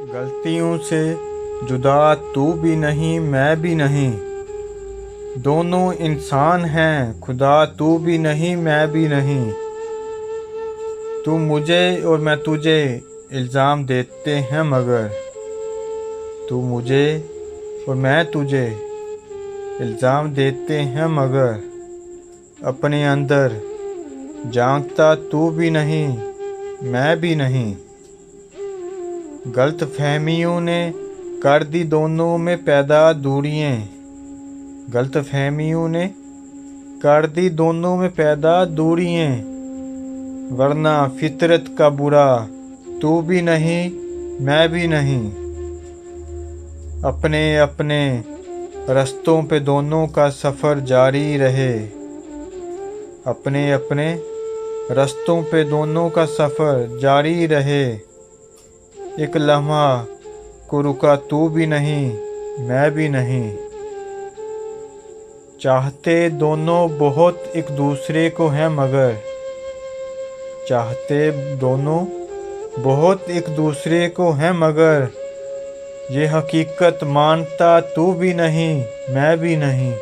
गलतियों से जुदा तू भी नहीं मैं भी नहीं, दोनों इंसान हैं खुदा तू भी नहीं मैं भी नहीं। तू मुझे और मैं तुझे इल्ज़ाम देते हैं मगर, तू मुझे और मैं तुझे इल्ज़ाम देते हैं मगर, अपने अंदर झांकता तू भी नहीं मैं भी नहीं। गलत फहमियों ने कर दी दोनों में पैदा दूरियां, गलत फहमियों ने कर दी दोनों में पैदा दूरियां, वरना फितरत का बुरा तू भी नहीं मैं भी नहीं। अपने अपने रस्तों पे दोनों का सफ़र जारी रहे, अपने अपने रस्तों पे दोनों का सफ़र जारी रहे। एक लम्हा को रुका तू भी नहीं मैं भी नहीं। चाहते दोनों बहुत एक दूसरे को हैं मगर, चाहते दोनों बहुत एक दूसरे को हैं मगर, ये हकीकत मानता तू भी नहीं मैं भी नहीं।